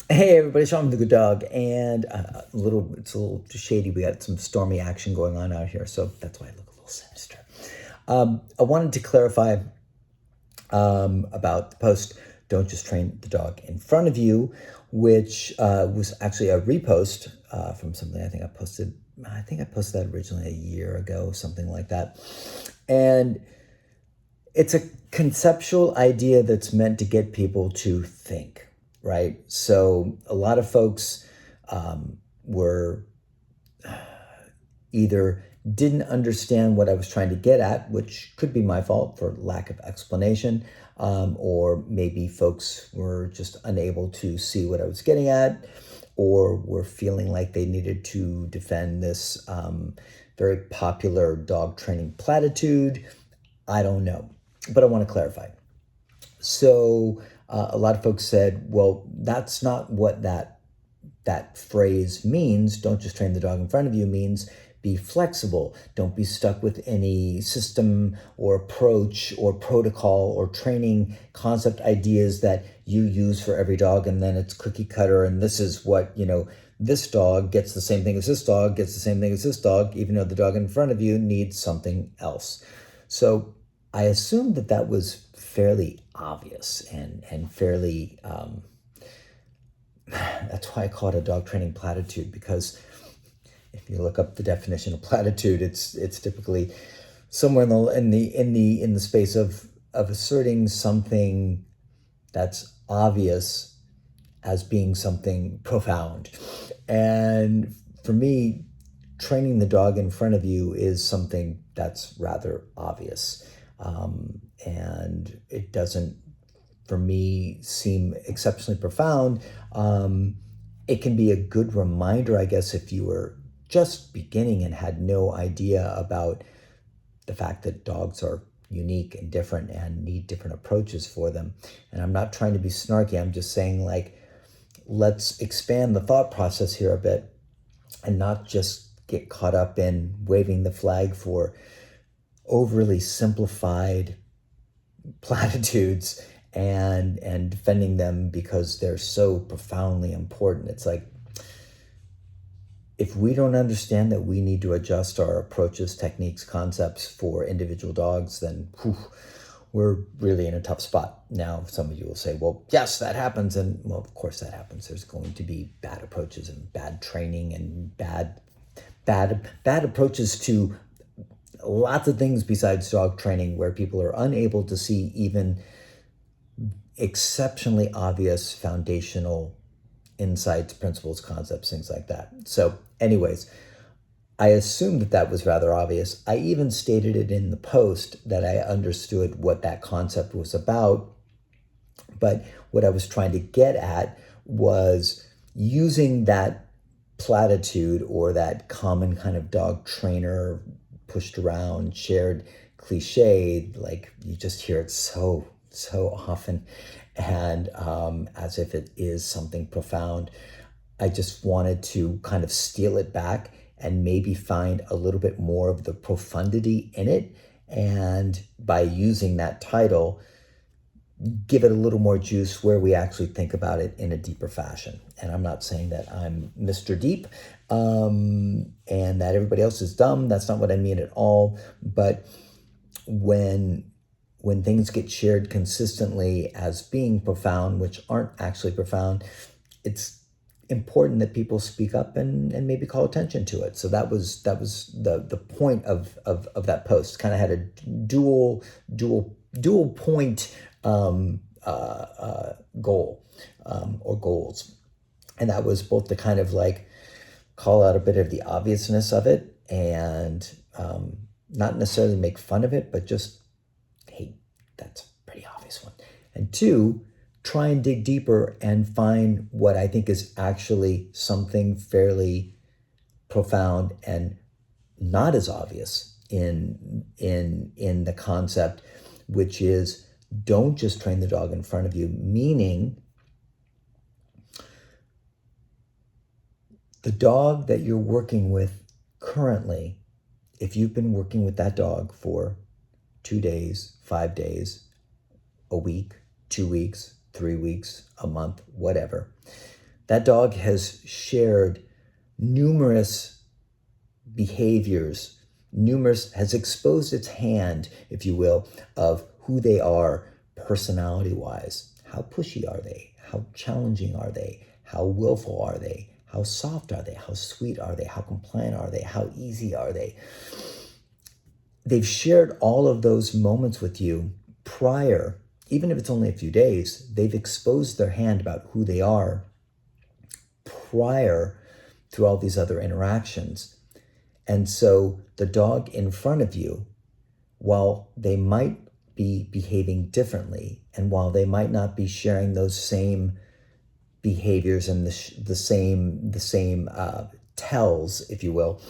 Hey everybody, Sean the Good Dog, and it's a little shady. We got some stormy action going on out here, so that's why I look a little sinister. I wanted to clarify about the post. Don't just train the dog in front of you, which was actually a repost from something I think I posted. I think I posted that originally a year ago, something like that, and it's a conceptual idea that's meant to get people to think, right? So a lot of folks were either didn't understand what I was trying to get at, which could be my fault for lack of explanation, or maybe folks were just unable to see what I was getting at, or were feeling like they needed to defend this very popular dog training platitude. I don't know, but I want to clarify. So a lot of folks said, well, that's not what that phrase means. Don't just train the dog in front of you means be flexible. Don't be stuck with any system or approach or protocol or training concept ideas that you use for every dog, and then it's cookie cutter, and this is what, this dog gets the same thing as this dog, gets the same thing as this dog, even though the dog in front of you needs something else. So I assumed that that was fairly obvious and fairly that's why I call it a dog training platitude, because if you look up the definition of platitude, it's typically somewhere in the space of asserting something that's obvious as being something profound. And for me, training the dog in front of you is something that's rather obvious. And it doesn't, for me, seem exceptionally profound. It can be a good reminder, I guess, if you were just beginning and had no idea about the fact that dogs are unique and different and need different approaches for them. And I'm not trying to be snarky. I'm just saying, like, let's expand the thought process here a bit and not just get caught up in waving the flag for overly simplified platitudes and defending them because they're so profoundly important. It's like, if we don't understand that we need to adjust our approaches, techniques, concepts for individual dogs, then we're really in a tough spot. Now, some of you will say, well, yes, that happens. And well, of course that happens. There's going to be bad approaches and bad training and bad approaches to lots of things besides dog training, where people are unable to see even exceptionally obvious foundational insights, principles, concepts, things like that. So anyways, I assumed that that was rather obvious. I even stated it in the post that I understood what that concept was about. But what I was trying to get at was using that platitude or that common kind of dog trainer pushed around, shared cliche, like you just hear it so often, and as if it is something profound. I just wanted to kind of steal it back and maybe find a little bit more of the profundity in it. And by using that title, give it a little more juice where we actually think about it in a deeper fashion. And I'm not saying that I'm Mr. Deep and that everybody else is dumb. That's not what I mean at all. But when things get shared consistently as being profound, which aren't actually profound, it's important that people speak up and maybe call attention to it. So that was the point of that post. Kind of had a dual point goal or goals, and that was both to kind of like call out a bit of the obviousness of it and not necessarily make fun of it, but just, hey, that's a pretty obvious one. And two, try and dig deeper and find what I think is actually something fairly profound and not as obvious in the concept, which is don't just train the dog in front of you, meaning the dog that you're working with currently, if you've been working with that dog for 2 days, 5 days, a week, 2 weeks, 3 weeks, a month, whatever, That dog has shared numerous behaviors, has exposed its hand, if you will, of who they are personality-wise. How pushy are they? How challenging are they? How willful are they? How soft are they? How sweet are they? How compliant are they? How easy are they? They've shared all of those moments with you prior, even if it's only a few days. They've exposed their hand about who they are prior to all these other interactions. And so the dog in front of you, while they might be behaving differently, and while they might not be sharing those same behaviors and the same tells, if you will,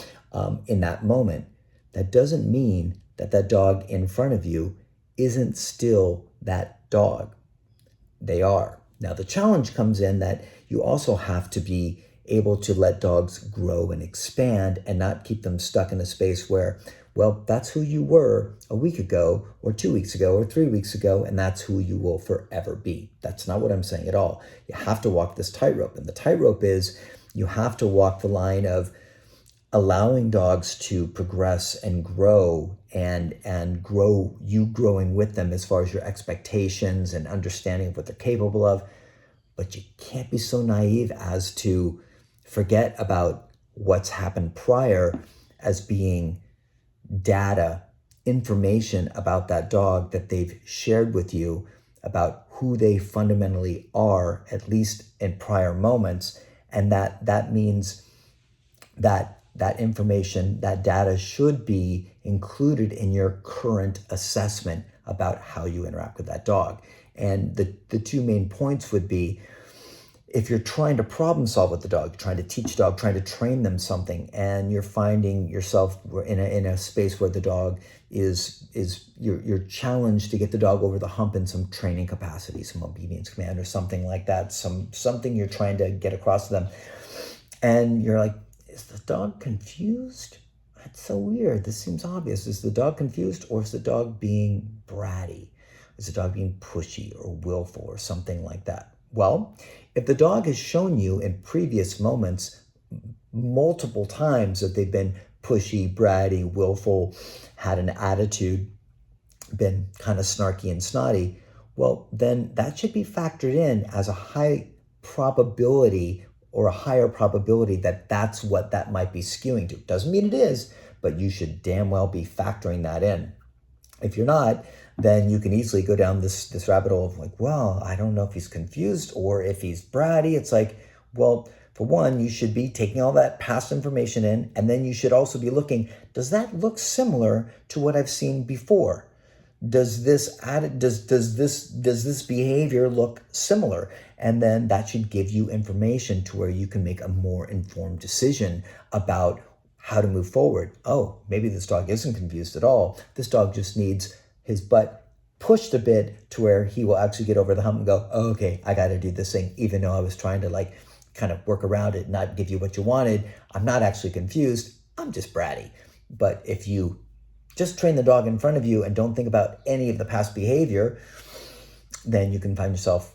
in that moment, that doesn't mean that that dog in front of you isn't still that dog. They are. Now, the challenge comes in that you also have to be able to let dogs grow and expand and not keep them stuck in a space where, well, that's who you were a week ago or 2 weeks ago or 3 weeks ago, and that's who you will forever be. That's not what I'm saying at all. You have to walk this tightrope, and the tightrope is you have to walk the line of allowing dogs to progress and grow and grow, you growing with them as far as your expectations and understanding of what they're capable of. But you can't be so naive as to forget about what's happened prior as being data, information about that dog that they've shared with you about who they fundamentally are, at least in prior moments. And that means that information, that data should be included in your current assessment about how you interact with that dog. And the two main points would be, if you're trying to problem solve with the dog, trying to teach the dog, trying to train them something, and you're finding yourself in a space where the dog is you're challenged to get the dog over the hump in some training capacity, some obedience command or something like that, something you're trying to get across to them, and you're like, is the dog confused? That's so weird. This seems obvious. Is the dog confused, or is the dog being bratty? Is the dog being pushy or willful or something like that? Well, if the dog has shown you in previous moments multiple times that they've been pushy, bratty, willful, had an attitude, been kind of snarky and snotty, well, then that should be factored in as a high probability or a higher probability that that's what that might be skewing to. Doesn't mean it is, but you should damn well be factoring that in. If you're not, then you can easily go down this rabbit hole of like, well, I don't know if he's confused or if he's bratty. It's like, well, for one, you should be taking all that past information in, and then you should also be looking, does that look similar to what I've seen before? Does this behavior look similar? And then that should give you information to where you can make a more informed decision about how to move forward. Oh, maybe this dog isn't confused at all. This dog just needs his butt pushed a bit to where he will actually get over the hump and go, oh, okay, I got to do this thing. Even though I was trying to like kind of work around it, not give you what you wanted, I'm not actually confused. I'm just bratty. But if you just train the dog in front of you and don't think about any of the past behavior, then you can find yourself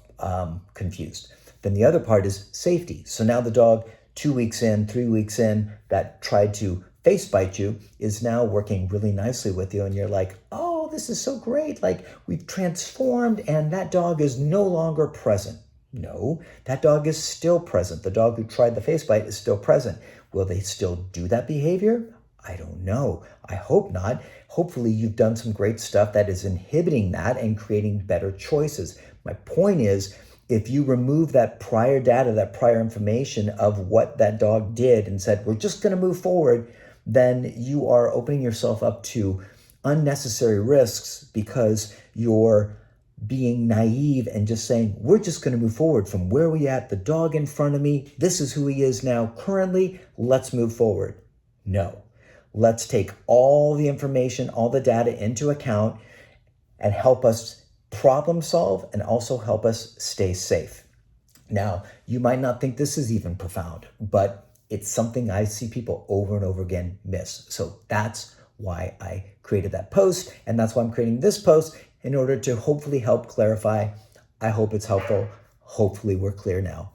confused. Then the other part is safety. So now the dog, 2 weeks in, 3 weeks in, that tried to face bite you is now working really nicely with you. And you're like, oh, this is so great. Like, we've transformed and that dog is no longer present. No, that dog is still present. The dog who tried the face bite is still present. Will they still do that behavior? I don't know. I hope not. Hopefully you've done some great stuff that is inhibiting that and creating better choices. My point is, if you remove that prior data, that prior information of what that dog did and said, we're just going to move forward, then you are opening yourself up to unnecessary risks because you're being naive and just saying, we're just going to move forward from where we at, the dog in front of me, this is who he is now currently, let's move forward. No. Let's take all the information, all the data into account and help us problem solve and also help us stay safe. Now, you might not think this is even profound, but it's something I see people over and over again miss. So that's why I created that post, and that's why I'm creating this post, in order to hopefully help clarify. I hope it's helpful. Hopefully we're clear now.